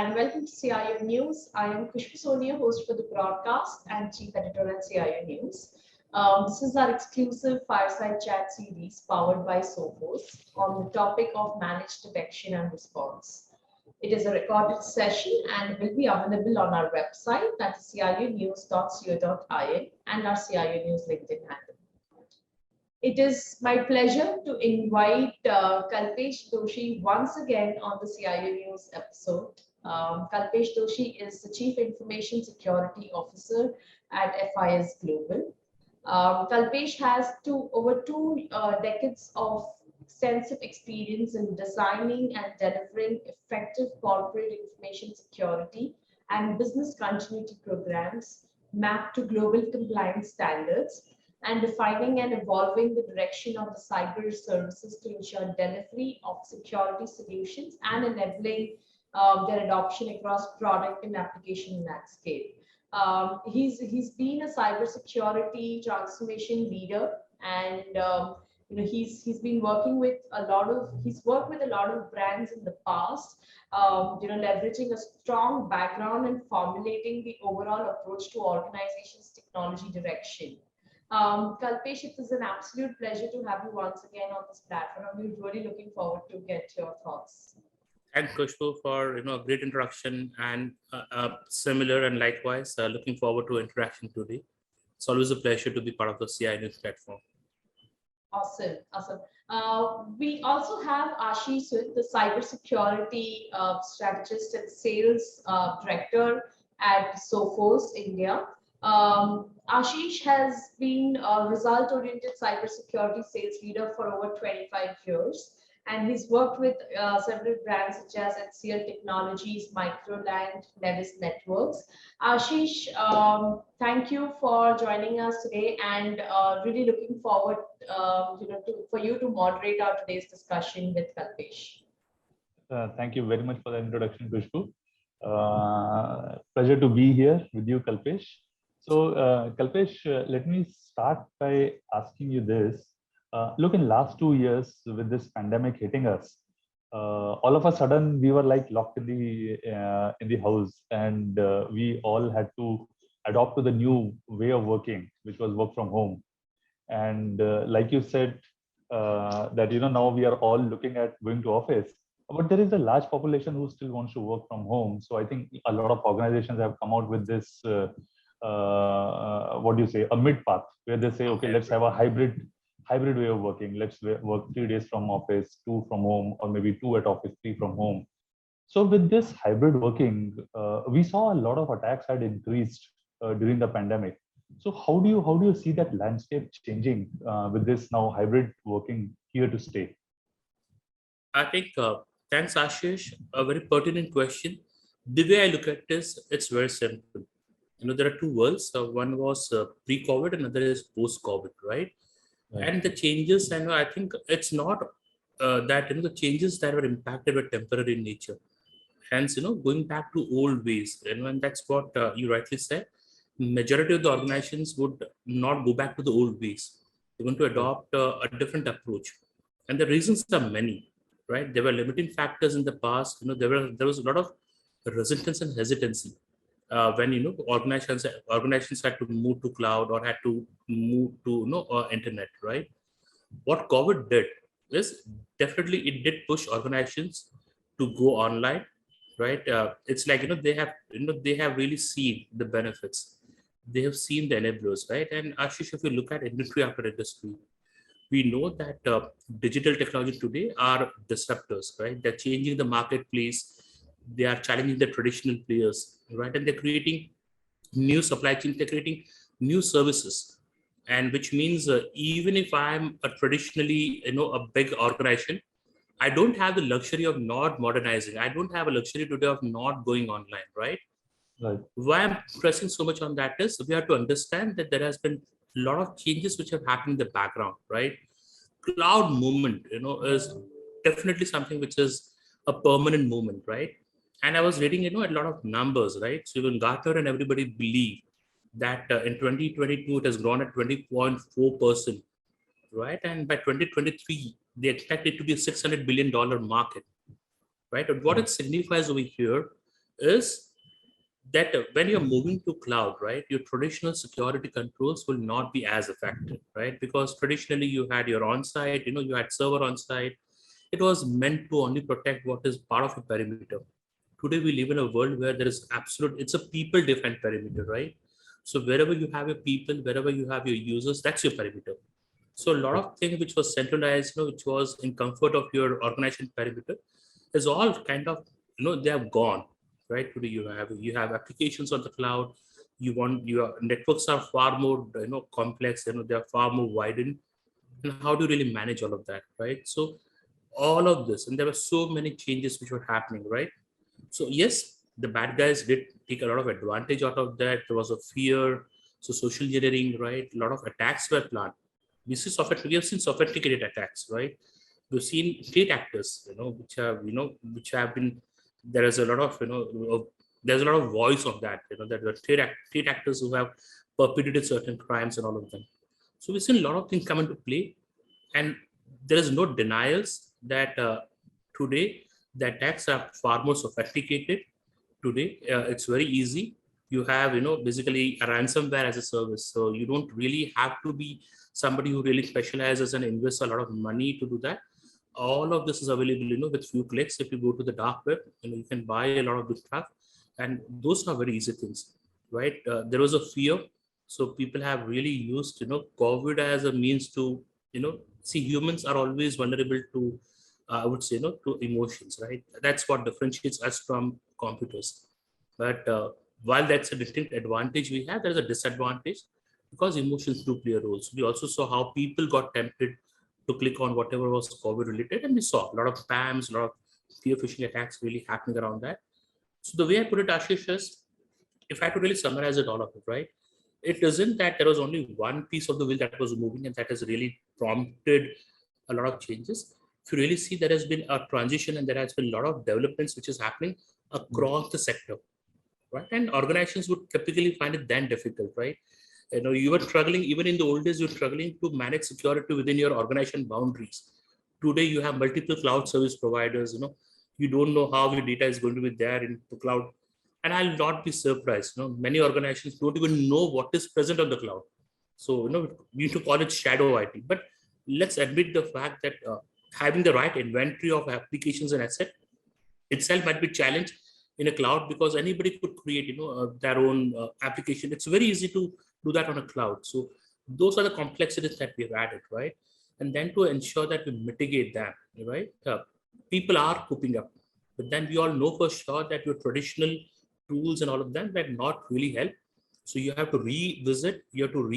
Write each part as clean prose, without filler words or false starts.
and welcome to CIO News. I am Khushbu, Soni, host for the broadcast and chief editor at CIO News. This is our exclusive fireside chat series powered by Sophos on the topic of managed detection and response. It is a recorded session and will be available on our website, that is cionews.co.in, and our CIO News LinkedIn handle. It is my pleasure to invite Kalpesh Doshi once again on the CIO News episode. Kalpesh Doshi is the Chief Information Security Officer at FIS Global. Kalpesh has over two decades of extensive experience in designing and delivering effective corporate information security and business continuity programs mapped to global compliance standards, and defining and evolving the direction of the cyber services to ensure delivery of security solutions and enabling their adoption across product and application landscape. He's been a cybersecurity transformation leader, and he's been working with he's worked with a lot of brands in the past, leveraging a strong background and formulating the overall approach to organizations' technology direction. Kalpesh, it is an absolute pleasure to have you once again on this platform. We're really looking forward to get your thoughts. Thanks, Khushbu, for a great introduction, and similar and likewise, looking forward to interaction today. It's always a pleasure to be part of the CI News platform. Awesome. We also have Ashish, the cybersecurity strategist and sales director at Sophos, India. Ashish has been a result-oriented cybersecurity sales leader for over 25 years, and he's worked with several brands such as HCL Technologies, Microland, Nevis Networks. Ashish, thank you for joining us today, and really looking forward, for you to moderate our today's discussion with Kalpesh. Thank you very much for the introduction, Khushbu. Pleasure to be here with you, Kalpesh. So, Kalpesh, let me start by asking you this. Look, in last 2 years, with this pandemic hitting us, all of a sudden we were like locked in the house, and we all had to adopt to the new way of working, which was work from home. And like you said, that now we are all looking at going to office, but there is a large population who still wants to work from home. So I think a lot of organizations have come out with this. A mid path, where they say, okay, let's have a hybrid way of working. Let's work 3 days from office, 2 from home, or maybe 2 at office, 3 from home. So with this hybrid working, we saw a lot of attacks had increased during the pandemic. So how do you see that landscape changing with this now hybrid working here to stay? I think, thanks, Ashish. A very pertinent question. The way I look at this, it's very simple. There are 2 worlds. One was pre-COVID, another is post-COVID, right? And the changes, and I think it's not that the changes that were impacted were temporary in nature. Hence, going back to old ways, and that's what you rightly said. Majority of the organizations would not go back to the old ways. They're going to adopt a different approach, and the reasons are many, right? There were limiting factors in the past. There was a lot of resistance and hesitancy. When organizations had to move to cloud or had to move to internet, right? What COVID did is definitely it did push organizations to go online, right? It's like they have really seen the benefits. They have seen the enablers, right? And Ashish, if you look at industry after industry, we know that digital technology today are disruptors, right? They're changing the marketplace. They are challenging the traditional players, right? And they're creating new supply chains, they're creating new services. And which means even if I'm a traditionally, a big organization, I don't have the luxury of not modernizing. I don't have a luxury today of not going online, right? Right. Why I'm pressing so much on that is we have to understand that there has been a lot of changes which have happened in the background, right? Cloud movement, is definitely something which is a permanent movement, right? And I was reading, a lot of numbers, right? So even Gartner and everybody believe that in 2022, it has grown at 20.4%, right? And by 2023, they expect it to be a $600 billion market, right? But what it signifies over here is that when you're moving to cloud, right, your traditional security controls will not be as effective, right? Because traditionally you had your on-site, you had server on-site. It was meant to only protect what is part of a perimeter. Today we live in a world where there is it's a people-defined perimeter, right? So wherever you have your people, wherever you have your users, that's your perimeter. So a lot of things which was centralized, which was in comfort of your organization perimeter, is all kind of, they have gone, right? Today you have applications on the cloud. Your networks are far more, complex. They are far more widened. And how do you really manage all of that, right? So all of this, and there were so many changes which were happening, right? So yes, the bad guys did take a lot of advantage out of that. There was a fear, so social engineering, right? A lot of attacks were planned. We have seen sophisticated attacks, right? We've seen state actors, which have been. There is a lot of, there's a lot of voice of that, that the state actors who have perpetrated certain crimes and all of them. So we've seen a lot of things come into play, and there is no denials that today the attacks are far more sophisticated. Today it's very easy. You have, basically a ransomware as a service, so you don't really have to be somebody who really specializes and invests a lot of money to do that. All of this is available, with few clicks. If you go to the dark web, you can buy a lot of good stuff, and those are very easy things, right? There was a fear, so people have really used, COVID as a means to, see, humans are always vulnerable to, I would say, to emotions, right? That's what differentiates us from computers. But while that's a distinct advantage we have, there's a disadvantage, because emotions do play a role. So we also saw how people got tempted to click on whatever was COVID related, and we saw a lot of spams, a lot of fear phishing attacks really happening around that. So the way I put it, Ashish, is, if I had to really summarize it all of it, right? It isn't that there was only one piece of the wheel that was moving and that has really prompted a lot of changes. If you really see, there has been a transition and there has been a lot of developments which is happening across the sector, right? And organizations would typically find it then difficult, right? You were struggling, even in the old days, you're struggling to manage security within your organization boundaries. Today, you have multiple cloud service providers, you don't know how your data is going to be there in the cloud. And I'll not be surprised, many organizations don't even know what is present on the cloud. So, we need to call it shadow IT. But let's admit the fact that having the right inventory of applications and asset itself might be challenged in a cloud, because anybody could create, their own application. It's very easy to do that on a cloud. So those are the complexities that we've added, right? And then to ensure that we mitigate that, right? People are coping up, but then we all know for sure that your traditional tools and all of them that not really help. So you have to revisit, you have to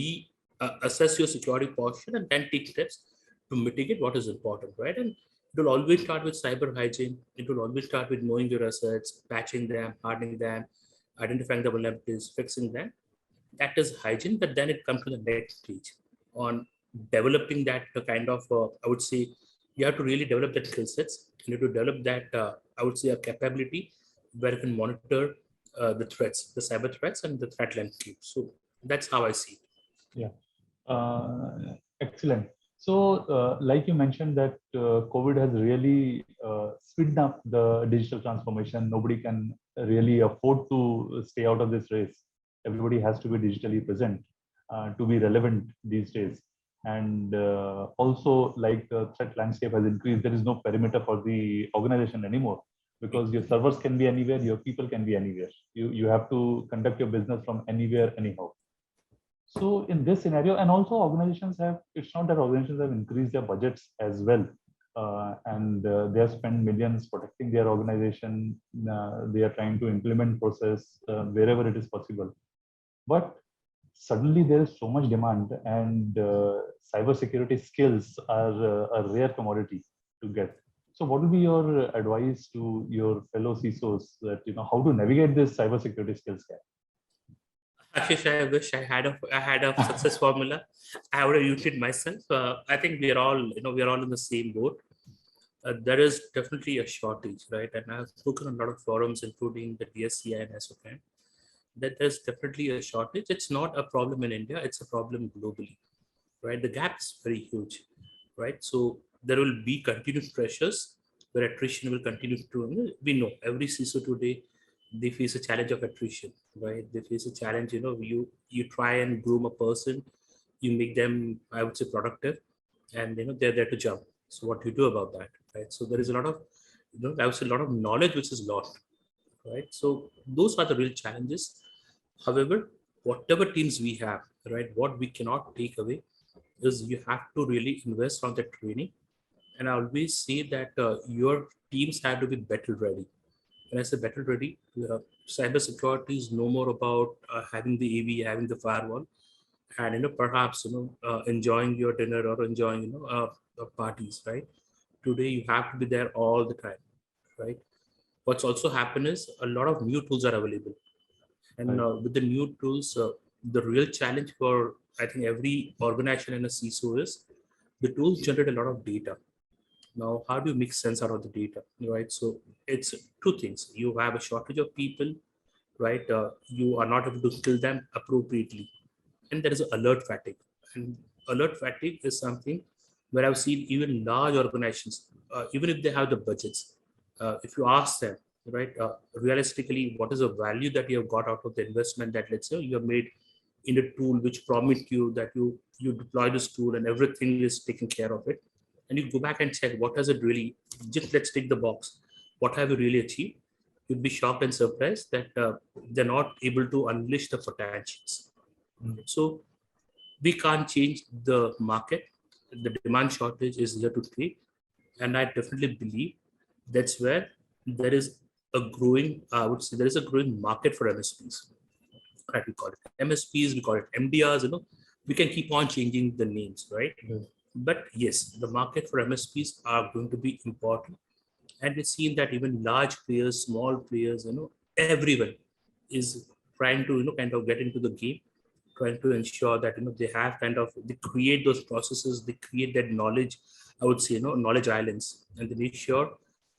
assess your security posture, and then take steps to mitigate what is important, right? And it will always start with cyber hygiene. It will always start with knowing your assets, patching them, hardening them, identifying the vulnerabilities, fixing them. That is hygiene. But then it comes to the next stage on developing that kind of, I would say, you have to really develop that skill sets. You have to develop that, I would say, a capability where you can monitor the threats, the cyber threats, and the threat landscape. So that's how I see it. Yeah, excellent. So, like you mentioned, that COVID has really speeded up the digital transformation. Nobody can really afford to stay out of this race. Everybody has to be digitally present to be relevant these days. And also, like the threat landscape has increased, there is no perimeter for the organization anymore, because your servers can be anywhere, your people can be anywhere. You have to conduct your business from anywhere, anyhow. So in this scenario, and also organizations have, it's not that organizations have increased their budgets as well. And they have spent millions protecting their organization. They are trying to implement process wherever it is possible. But suddenly there is so much demand, and cybersecurity skills are a rare commodity to get. So what would be your advice to your fellow CISOs that, how to navigate this cybersecurity skills gap? Ashish, I wish I had a success formula. I would have used it myself. I think we are all, in the same boat. There is definitely a shortage, right? And I've spoken on a lot of forums, including the DSCI and SOCAN, that there's definitely a shortage. It's not a problem in India, it's a problem globally, right? The gap is very huge, right? So there will be continued pressures where attrition will continue to, we know every CISO today they face a challenge of attrition, right? They face a challenge, you try and groom a person, you make them, I would say, productive, and they're there to jump. So what do you do about that, right? So there is a lot of, I would say, a lot of knowledge which is lost, right? So those are the real challenges. However, whatever teams we have, right, what we cannot take away is you have to really invest on the training. And I always say that your teams have to be battle ready. When I say battle ready, cybersecurity is no more about having the AV, having the firewall, and perhaps enjoying your dinner or enjoying parties, right? Today you have to be there all the time, right? What's also happened is a lot of new tools are available, and Right. with the new tools, the real challenge for, I think, every organization and a CISO is the tools generate a lot of data. Now, how do you make sense out of the data, right? So it's two things. You have a shortage of people, right? You are not able to skill them appropriately, and there is alert fatigue. And alert fatigue is something where I've seen even large organizations, even if they have the budgets, if you ask them, right, realistically, what is the value that you have got out of the investment that, let's say, you have made in a tool which promised you that you deploy this tool and everything is taken care of it, and you go back and check what has it really, just let's tick the box, what have you really achieved, you'd be shocked and surprised that they're not able to unleash the potentials. So we can't change the market. The demand shortage is here to stay. And I definitely believe that's where there is a growing, I would say there is a growing market for MSPs. Right, we call it MSPs, we call it MDRs, we can keep on changing the names, right? But yes, the market for MSPs are going to be important. And we've seen that even large players, small players, everyone is trying to, kind of get into the game, trying to ensure that, they have kind of, they create those processes, they create that knowledge, I would say, knowledge islands, and they make sure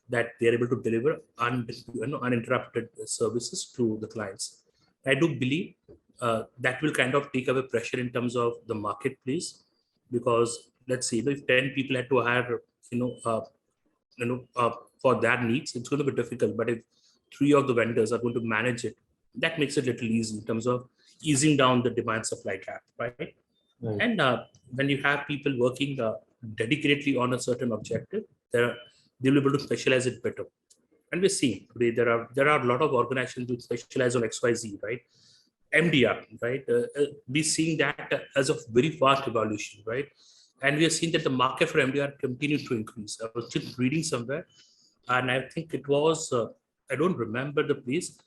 that they're able to deliver uninterrupted services to the clients. I do believe that will kind of take away pressure in terms of the marketplace, because let's say, if 10 people had to hire, you know, uh, for their needs, it's going to be difficult. But if three of the vendors are going to manage it, that makes it a little easy in terms of easing down the demand supply gap, right? Right. And when you have people working dedicatedly on a certain objective, they'll be able to specialize it better. And we're seeing today there are a lot of organizations who specialize on XYZ, right? MDR, right? We're seeing that as a very fast evolution, right? And we are seeing that the market for MDR continues to increase. I was just reading somewhere, and I think it was, I don't remember the place,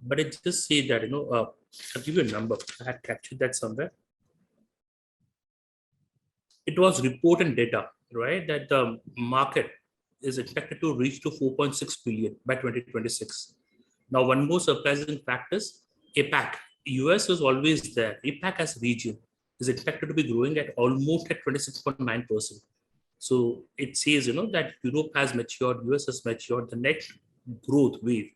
but it just said that, I'll give you a number. I had captured that somewhere. It was report and data, right? That the market is expected to reach to 4.6 billion by 2026. Now, one more surprising fact is APAC. US is always there. APAC as region is expected to be growing at almost at 26.9%. So it says, that Europe has matured, US has matured. The next growth wave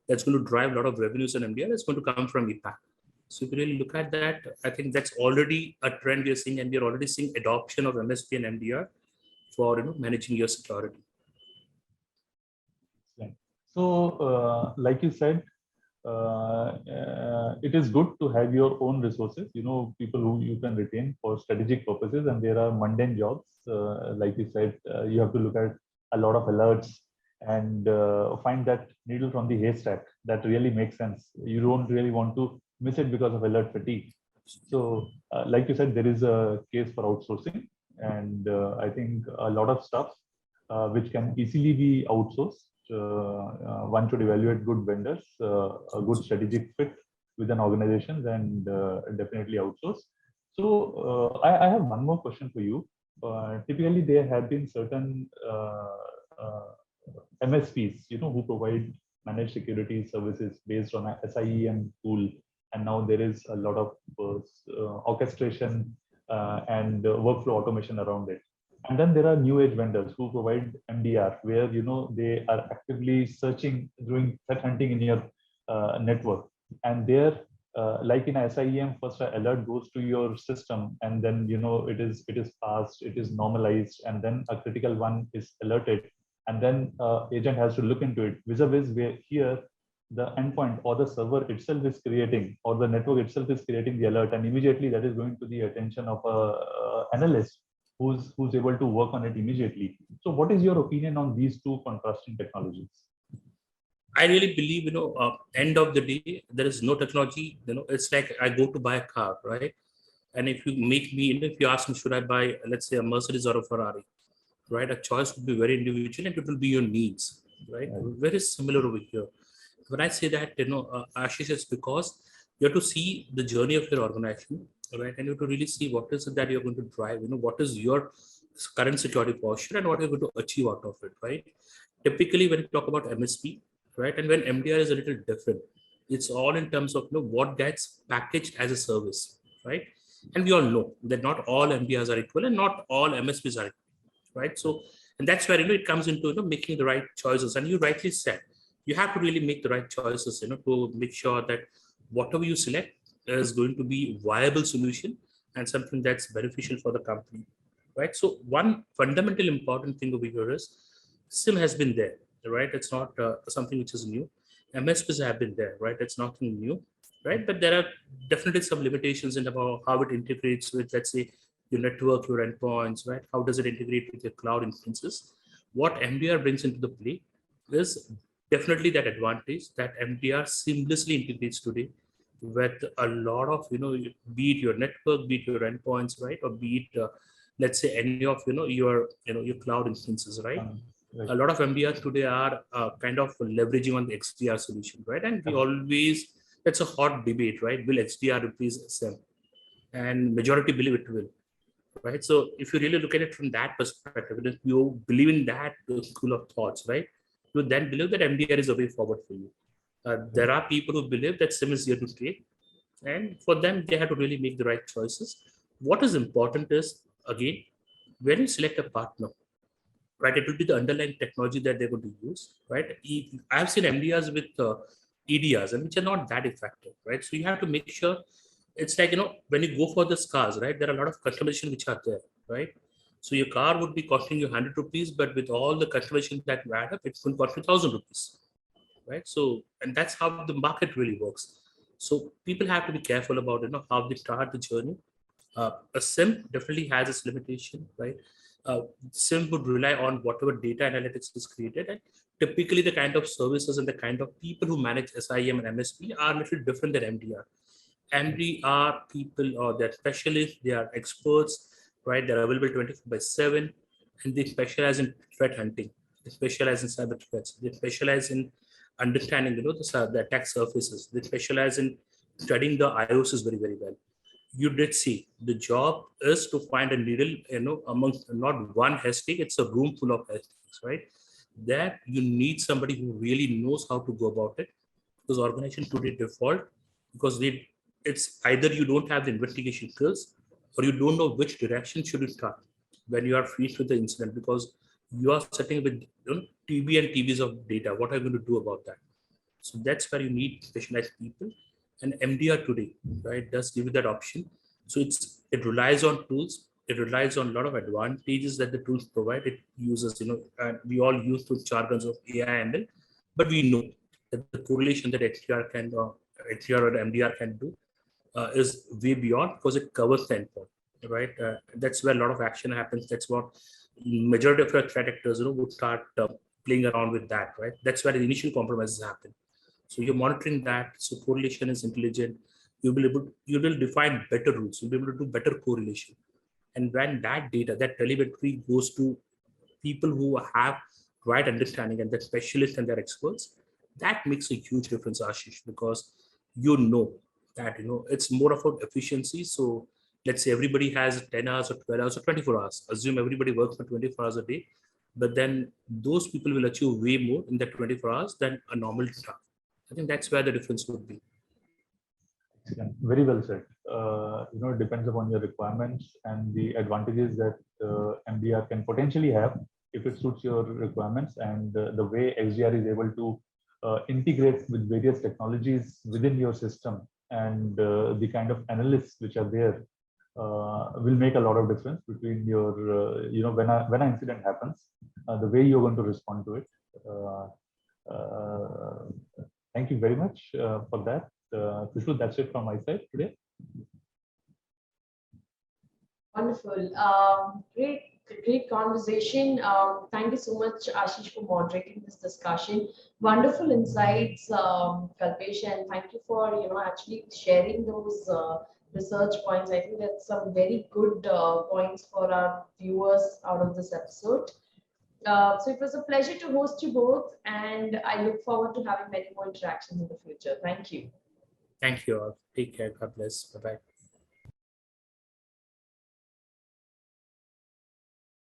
that's going to drive a lot of revenues in India is going to come from APAC. So if you really look at that, I think that's already a trend we are seeing, and we are already seeing adoption of MSP and MDR for managing your security. So, like you said, it is good to have your own resources, people who you can retain for strategic purposes, and there are mundane jobs. Like you said, you have to look at a lot of alerts and find that needle from the haystack that really makes sense. You don't really want to miss it because of alert fatigue. So, like you said, there is a case for outsourcing, and I think a lot of stuff which can easily be outsourced. One should evaluate good vendors, a good strategic fit within organizations, and definitely outsource. So I have one more question for you. Typically, there have been certain MSPs, who provide managed security services based on a SIEM tool, and now there is a lot of orchestration and workflow automation around it. And then there are new age vendors who provide MDR, where they are actively searching, doing threat hunting in your network. And there, like in SIEM, first an alert goes to your system, and then it is passed, it is normalized, and then a critical one is alerted, and then agent has to look into it. Vis-a-vis, where here the endpoint or the server itself is creating, or the network itself is creating the alert, and immediately that is going to the attention of a analyst who's able to work on it immediately. So what is your opinion on these two contrasting technologies? I really believe, end of the day, there is no technology, it's like I go to buy a car, right? And if you make me, if you ask me, should I buy, let's say, a Mercedes or a Ferrari, right? A choice would be very individual and it will be your needs, right? Very similar over here. When I say that, Ashish, it's because you have to see the journey of your organization, right? And you have to really see what is it that you're going to drive, what is your current security posture and what you're going to achieve out of it, right? Typically, when you talk about MSP, right, and when MDR is a little different, it's all in terms of what gets packaged as a service, right? And we all know that not all MDRs are equal and not all MSPs are equal, right? So, and that's where it comes into making the right choices. And you rightly said, you have to really make the right choices, to make sure that whatever you select is going to be viable solution and something that's beneficial for the company, right? So one fundamental important thing over here is SIM has been there, right? It's not something which is new. MSPs have been there, right? It's nothing new, right? But there are definitely some limitations in about how it integrates with, let's say, your network, your endpoints, right? How does it integrate with your cloud instances? What MDR brings into the play is definitely that advantage that MDR seamlessly integrates today with a lot of, be it your network, be it your endpoints, right? Or be it, let's say, any of, your cloud instances, right? Right. A lot of MDRs today are kind of leveraging on the XDR solution, right? And we always, that's a hot debate, right? Will XDR replace SIM? And majority believe it will, right? So if you really look at it from that perspective, if you believe in that school of thoughts, right? You then believe that MDR is a way forward for you. There are people who believe that SIM is here to stay, and for them, they have to really make the right choices. What is important is, again, when you select a partner, right, it will be the underlying technology that they're going to use, right? I've seen MDRs with EDRs, and which are not that effective, right? So you have to make sure it's like, when you go for the cars, right, there are a lot of customization which are there, right? So your car would be costing you 100 rupees, but with all the customization that you add up, it's going to cost you 1,000 rupees, right? So, and that's how the market really works. So people have to be careful about, how they start the journey. A SIM definitely has its limitation, right? SIM would rely on whatever data analytics is created, and typically the kind of services and the kind of people who manage SIM and MSP are a little different than MDR. MDR people, or they're specialists, they are experts, right? They're available 24/7, and they specialize in threat hunting. They specialize in cyber threats. They specialize in understanding, the attack surfaces. They specialize in studying the IOCs very, very well. You did see the job is to find a needle, amongst not one hashtag, it's a room full of hashtags, right? That you need somebody who really knows how to go about it. Because organization today default, because it's either you don't have the investigation skills or you don't know which direction should you start when you are faced with the incident, because you are sitting with TB and TBs of data. What are you going to do about that? So that's where you need specialized people, and MDR today, right, does give you that option. So it relies on tools. It relies on a lot of advantages that the tools provide. It uses, and we all use those jargons of AI ML, but we know that the correlation that XDR or MDR can do is way beyond, because it covers the endpoint, right? That's where a lot of action happens. That's what majority of your threat actors, would start playing around with that, right? That's where the initial compromises happen. So you're monitoring that. So correlation is intelligent. You will define better rules. You'll be able to do better correlation. And when that data, that telemetry goes to people who have right understanding and they're specialists and they're experts, that makes a huge difference, Ashish, because that it's more about efficiency. So let's say everybody has 10 hours or 12 hours or 24 hours. Assume everybody works for 24 hours a day, but then those people will achieve way more in that 24 hours than a normal staff. I think that's where the difference would be. Yeah, very well said. It depends upon your requirements and the advantages that MDR can potentially have if it suits your requirements, and the way XDR is able to integrate with various technologies within your system, and the kind of analysts which are there will make a lot of difference between your, when an incident happens, the way you're going to respond to it. Thank thank you very much for that. Khushbu, that's it from my side today. Wonderful. Great conversation. Thank you so much, Ashish, for moderating this discussion. Wonderful insights, Kalpesh, and thank you for actually sharing those research points. I think that's some very good points for our viewers out of this episode. So it was a pleasure to host you both, and I look forward to having many more interactions in the future. Thank you. Thank you all. Take care. God bless. Bye-bye.